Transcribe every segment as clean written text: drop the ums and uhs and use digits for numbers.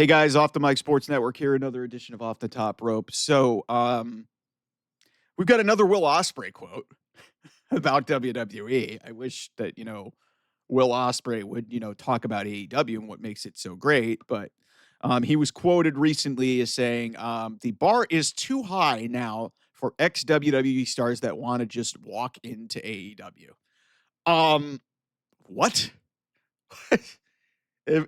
Hey guys, Off the Mic Sports Network here, another edition of Off the Top Rope. So, we've got another Will Ospreay quote about WWE. I wish that, Will Ospreay would, talk about AEW and what makes it so great, but he was quoted recently as saying, the bar is too high now for ex-WWE stars that want to just walk into AEW. What? if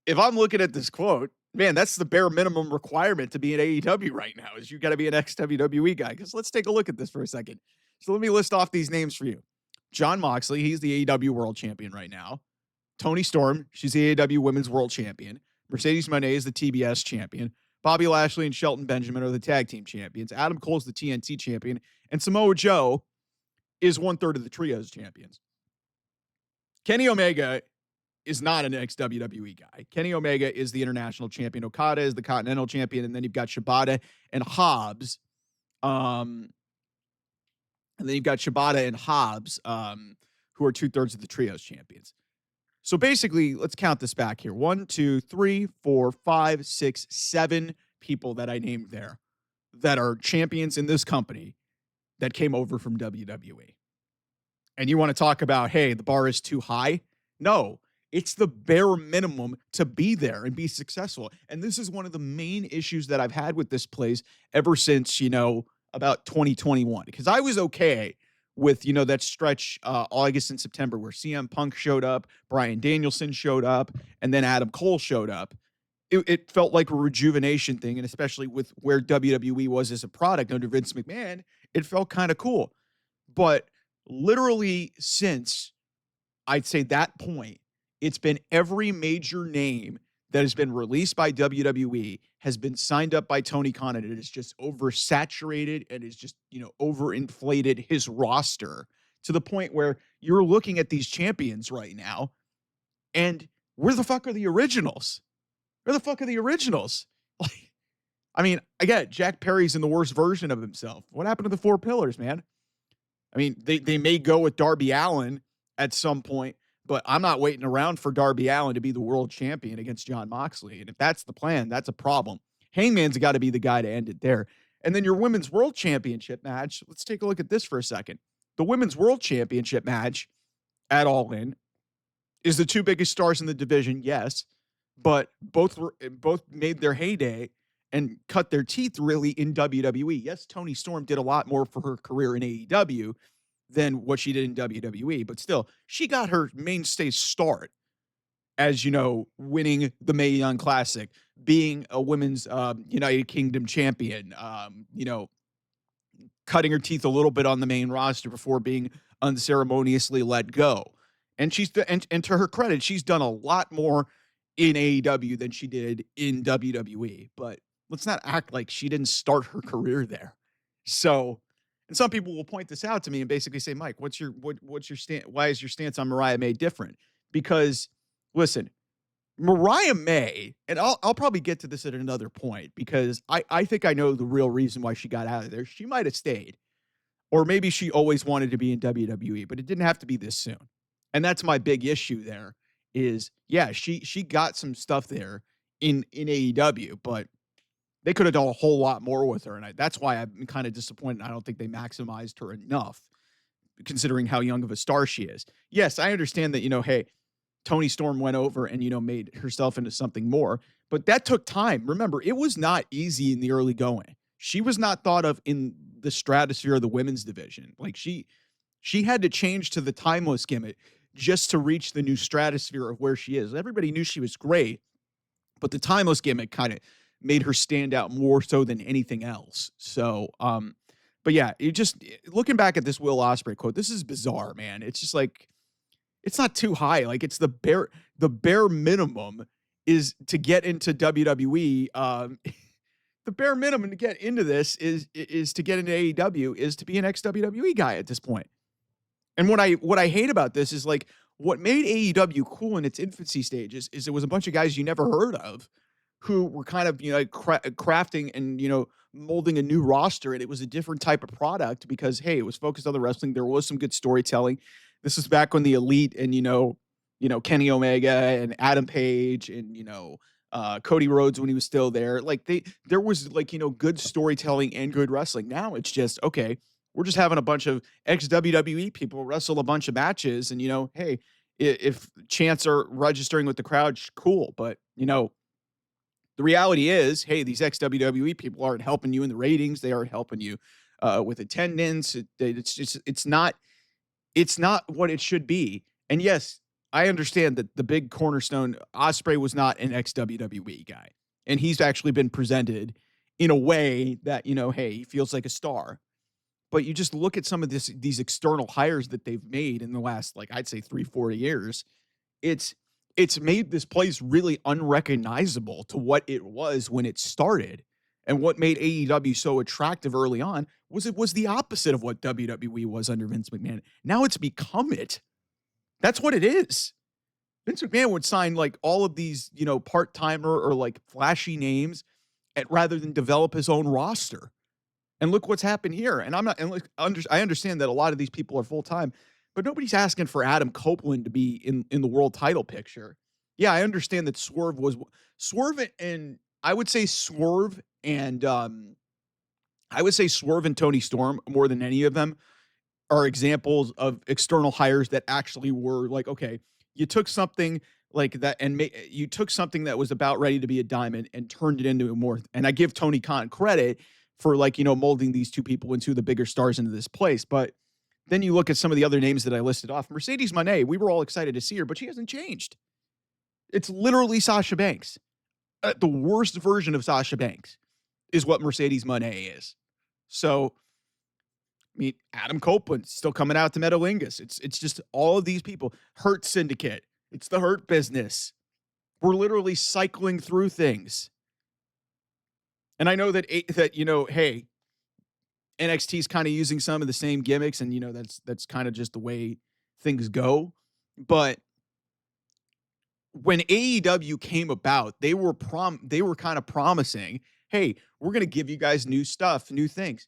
if I'm looking at this quote, man, that's the bare minimum requirement to be an AEW right now is you got to be an ex-WWE guy. Because let's take a look at this for a second. So let me list off these names for you. Jon Moxley, he's the AEW World Champion right now. Toni Storm, she's the AEW Women's World Champion. Mercedes Moné is the TBS Champion. Bobby Lashley and Shelton Benjamin are the Tag Team Champions. Adam Cole's the TNT Champion. And Samoa Joe is 1/3 of the Trios Champions. Kenny Omega is not an ex-WWE guy. Kenny Omega is the international champion. Okada is the continental champion. And then you've got Shibata and Hobbs. Who are 2/3 of the trios champions. So basically, let's count this back here. 1, 2, 3, 4, 5, 6, 7 people that I named there that are champions in this company that came over from WWE. And you want to talk about, hey, the bar is too high? No. It's the bare minimum to be there and be successful. And this is one of the main issues that I've had with this place ever since, about 2021. Because I was okay with, that stretch August and September where CM Punk showed up, Bryan Danielson showed up, and then Adam Cole showed up. It felt like a rejuvenation thing, and especially with where WWE was as a product under Vince McMahon, it felt kind of cool. But literally since, I'd say that point, it's been every major name that has been released by WWE has been signed up by Tony Khan, and it is just oversaturated and is just, overinflated his roster to the point where you're looking at these champions right now, and where the fuck are the originals? Where the fuck are the originals? Like, I mean, again, Jack Perry's in the worst version of himself. What happened to the Four Pillars, man? I mean, they may go with Darby Allin at some point, but I'm not waiting around for Darby Allin to be the world champion against Jon Moxley. And if that's the plan, that's a problem. Hangman's got to be the guy to end it there. And then your women's world championship match. Let's take a look at this for a second. The women's world championship match at All In is the two biggest stars in the division, yes, but both made their heyday and cut their teeth really in WWE. Yes, Toni Storm did a lot more for her career in AEW than what she did in WWE. But still, she got her mainstay start as, winning the Mae Young Classic, being a women's United Kingdom champion, cutting her teeth a little bit on the main roster before being unceremoniously let go. And and to her credit, she's done a lot more in AEW than she did in WWE. But let's not act like she didn't start her career there. So, and some people will point this out to me and basically say, Mike, what's your stance? Why is your stance on Mariah May different? Because listen, Mariah May, and I'll probably get to this at another point because I think I know the real reason why she got out of there. She might have stayed, or maybe she always wanted to be in WWE, but it didn't have to be this soon. And that's my big issue there is, yeah, she got some stuff there in AEW, but they could have done a whole lot more with her, and that's why I'm kind of disappointed. I don't think they maximized her enough, considering how young of a star she is. Yes, I understand that, hey, Toni Storm went over and, made herself into something more, but that took time. Remember, it was not easy in the early going. She was not thought of in the stratosphere of the women's division. Like, she had to change to the timeless gimmick just to reach the new stratosphere of where she is. Everybody knew she was great, but the timeless gimmick kind of made her stand out more so than anything else. So, but yeah, looking back at this Will Ospreay quote, this is bizarre, man. It's just like, it's not too high. Like, it's the bare minimum is to get into WWE. The bare minimum to get into this is to get into AEW is to be an ex-WWE guy at this point. And what I hate about this is, like, what made AEW cool in its infancy stages is it was a bunch of guys you never heard of who were kind of, crafting and, molding a new roster. And it was a different type of product because, hey, it was focused on the wrestling. There was some good storytelling. This is back when the Elite and, Kenny Omega and Adam Page and, Cody Rhodes when he was still there. Like there was like, good storytelling and good wrestling. Now it's just, okay, we're just having a bunch of ex-WWE people wrestle a bunch of matches. And, hey, if chants are registering with the crowd, cool. But, the reality is, hey, these ex-WWE people aren't helping you in the ratings. They aren't helping you with attendance. It's not what it should be. And yes, I understand that the big cornerstone, Ospreay, was not an ex-WWE guy. And he's actually been presented in a way that, hey, he feels like a star. But you just look at some of these external hires that they've made in the last, like, I'd say 3-4 years. It's made this place really unrecognizable to what it was when it started. And what made AEW so attractive early on was it was the opposite of what WWE was under Vince McMahon. Now it's become it. That's what it is. Vince McMahon would sign like all of these, part-timer or like flashy names rather than develop his own roster. And look what's happened here. And I understand that a lot of these people are full-time, but nobody's asking for Adam Copeland to be in the world title picture. Yeah, I understand that Swerve and I would say Swerve and Tony Storm more than any of them are examples of external hires that actually were like, okay, you took something like that and you took something that was about ready to be a diamond and turned it into a more. And I give Tony Khan credit for molding these two people into the bigger stars into this place. But then you look at some of the other names that I listed off. Mercedes Moné, we were all excited to see her, but she hasn't changed. It's literally Sasha Banks. The worst version of Sasha Banks is what Mercedes Moné is. So, Adam Copeland still coming out to Metalingus. It's just all of these people. Hurt Syndicate. It's the Hurt Business. We're literally cycling through things. And I know that hey, NXT is kind of using some of the same gimmicks, and that's kind of just the way things go. But when AEW came about, they were kind of promising, hey, we're going to give you guys new stuff, new things.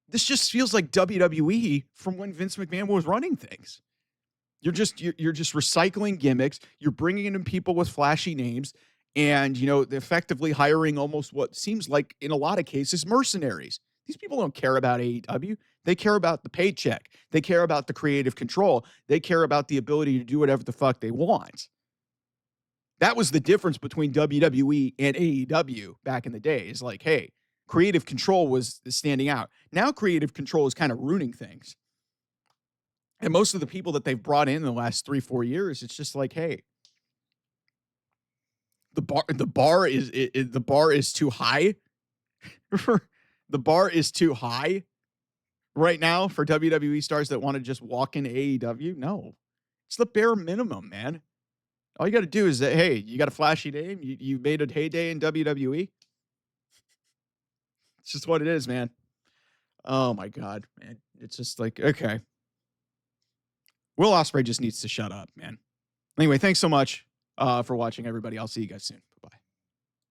This just feels like WWE from when Vince McMahon was running things. You're just recycling gimmicks. You're bringing in people with flashy names, and effectively hiring almost what seems like in a lot of cases mercenaries. These people don't care about AEW. They care about the paycheck. They care about the creative control. They care about the ability to do whatever the fuck they want. That was the difference between WWE and AEW back in the day. Is like, hey, creative control was standing out. Now creative control is kind of ruining things. And most of the people that they've brought in the last 3-4 years, it's just like, hey, the bar is too high. The bar is too high right now for WWE stars that want to just walk into AEW. No, it's the bare minimum, man. All you got to do is that, hey, you got a flashy name. You made a heyday in WWE. It's just what it is, man. Oh my God, man. It's just like, okay. Will Ospreay just needs to shut up, man. Anyway, thanks so much for watching, everybody. I'll see you guys soon.